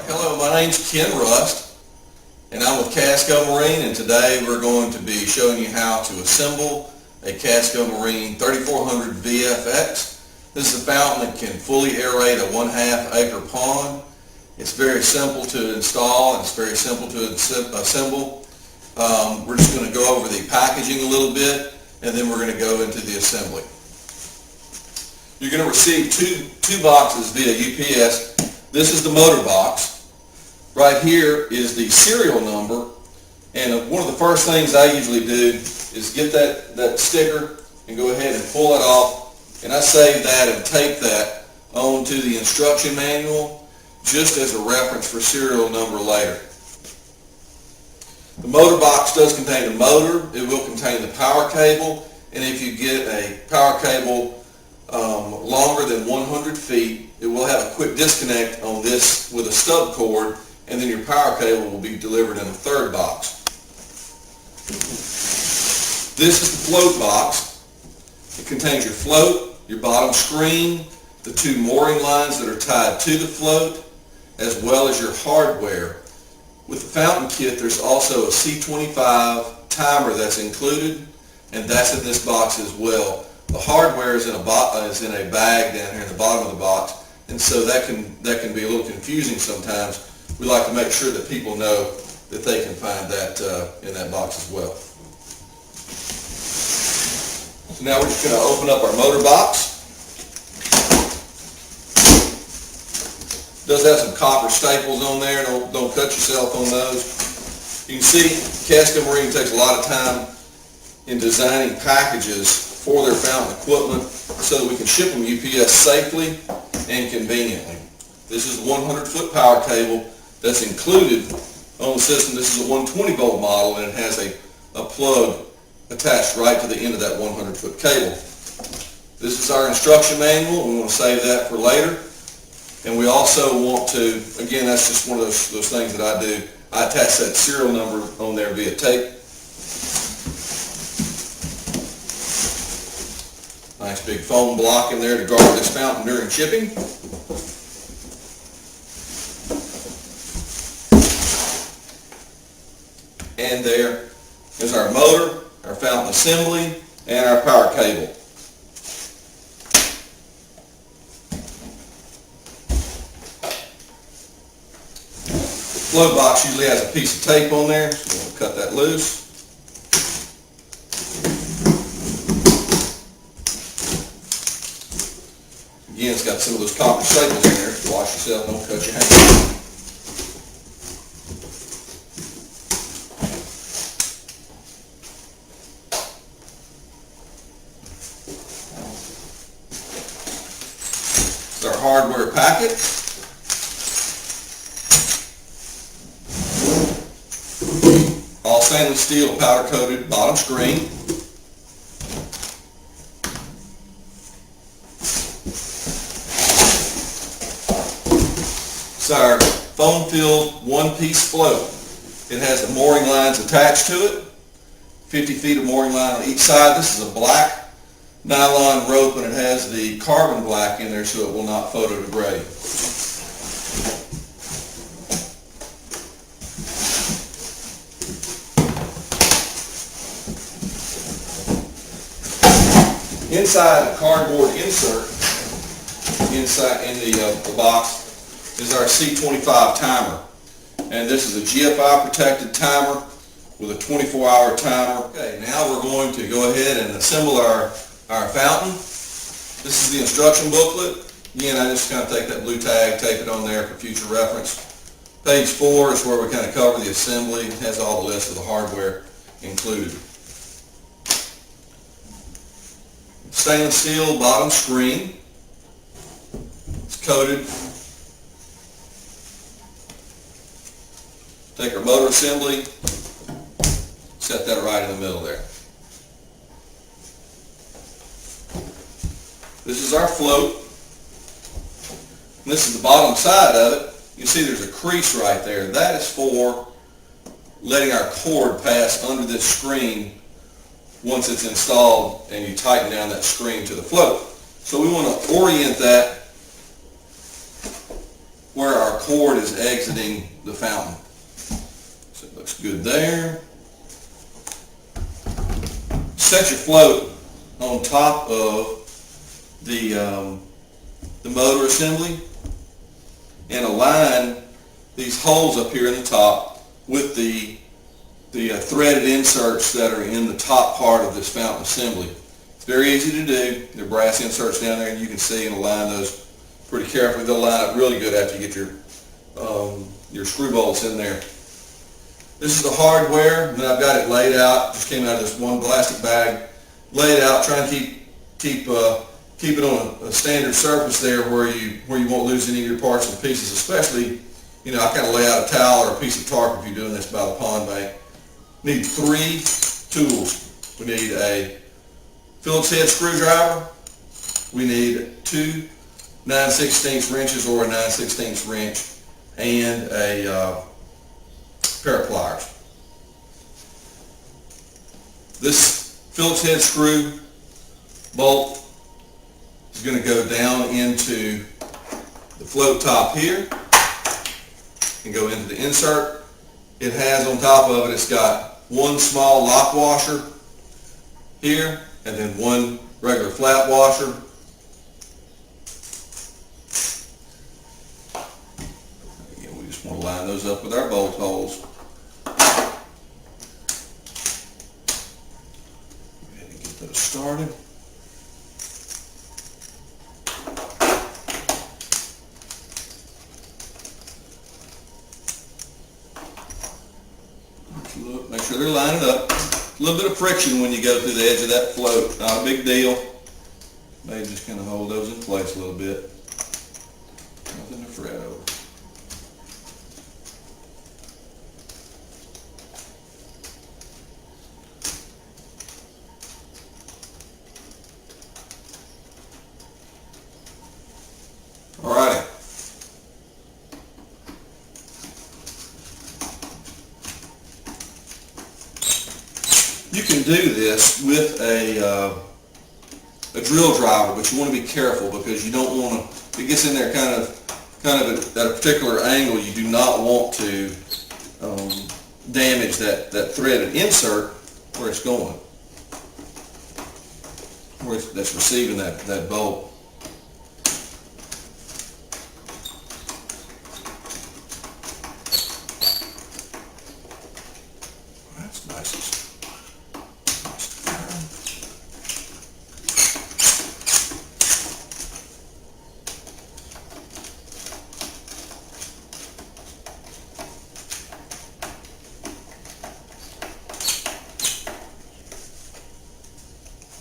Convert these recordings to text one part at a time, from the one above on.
Hello, my name's Ken Rust, and I'm with Kasco Marine, and today we're going to be showing you how to assemble a Kasco Marine 3400 VFX. This is a fountain that can fully aerate a 1/2 acre pond. It's very simple to install, and it's very simple to assemble. We're just going to go over the packaging a little bit, and then we're going to go into the assembly. You're going to receive two boxes via UPS. This is the motor box. Right here is the serial number, and one of the first things I usually do is get that sticker and go ahead and pull it off, and I save that and tape that onto the instruction manual just as a reference for serial number later. The motor box does contain a motor. It will contain the power cable, and if you get a power cable longer than 100 feet, it will have a quick disconnect on this with a stub cord, and then your power cable will be delivered in a third box. This is the float box. It contains your float, your bottom screen, the two mooring lines that are tied to the float, as well as your hardware. With the fountain kit, there's also a C25 timer that's included, and that's in this box as well. The hardware is in a bag down here in the bottom of the box, and so that can be a little confusing sometimes. We like to make sure that people know that they can find that in that box as well. So now we're just going to open up our motor box. It does have some copper staples on there. Don't cut yourself on those. You can see Kasco Marine takes a lot of time in designing packages for their fountain equipment so that we can ship them UPS safely and conveniently. This is a 100-foot power cable that's included on the system. This is a 120 volt model, and it has a plug attached right to the end of that 100-foot cable. This is our instruction manual. We want to save that for later. And we also want to, again, that's just one of those things that I do. I attach that serial number on there via tape. Nice big foam block in there to guard this fountain during shipping. And there is our motor, our fountain assembly, and our power cable. The float box usually has a piece of tape on there, so we'll cut that loose. Again, it's got some of those copper staples in there. Wash yourself, don't cut your hand. It's our hardware packet. All stainless steel powder coated bottom screen. It's our foam-filled one-piece float. It has the mooring lines attached to it, 50 feet of mooring line on each side. This is a black nylon rope, and it has the carbon black in there so it will not photodegrade. Inside the cardboard insert, inside in the box, is our C25 timer. And this is a GFI protected timer with a 24-hour timer. Okay, now we're going to go ahead and assemble our fountain. This is the instruction booklet. Again, I just kind of take that blue tag, tape it on there for future reference. Page 4 is where we kind of cover the assembly. It has all the list of the hardware included. Stainless steel bottom screen. It's coated. Take our motor assembly, set that right in the middle there. This is our float. And this is the bottom side of it. You see there's a crease right there. That is for letting our cord pass under this screen once it's installed and you tighten down that screen to the float. So we want to orient that where our cord is exiting the fountain. So it looks good there. Set your float on top of the motor assembly and align these holes up here in the top with the threaded inserts that are in the top part of this fountain assembly. It's very easy to do. There are brass inserts down there, and you can see and align those pretty carefully. They'll line up really good after you get your screw bolts in there. This is the hardware, and I've got it laid out. Just came out of this one plastic bag, laid out. Trying to keep it on a standard surface there where you won't lose any of your parts and pieces. Especially, I kind of lay out a towel or a piece of tarp if you're doing this by the pond bank. Need 3 tools. We need a Phillips head screwdriver. We need 2 9/16 wrenches or a 9/16 wrench and a pair of pliers. This Phillips head screw bolt is going to go down into the float top here and go into the insert. It has on top of it, it's got one small lock washer here and then one regular flat washer. Again, we just want to line those up with our bolt holes. Go ahead and get those started. Look, make sure they're lining up. A little bit of friction when you go through the edge of that float. Not a big deal. Maybe just kind of hold those in place a little bit. Nothing to fret over. Alrighty. You can do this with a drill driver, but you want to be careful because you don't want to, if it gets in there kind of at a particular angle, you do not want to damage that threaded insert where it's going, that's receiving that bolt. That's nice.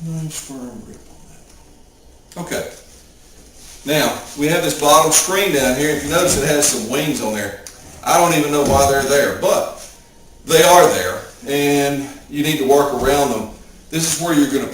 Nice firm grip on that. Okay. Now, we have this bottom screen down here. If you notice, it has some wings on there. I don't even know why they're there, but they are there, and you need to work around them. This is where you're going to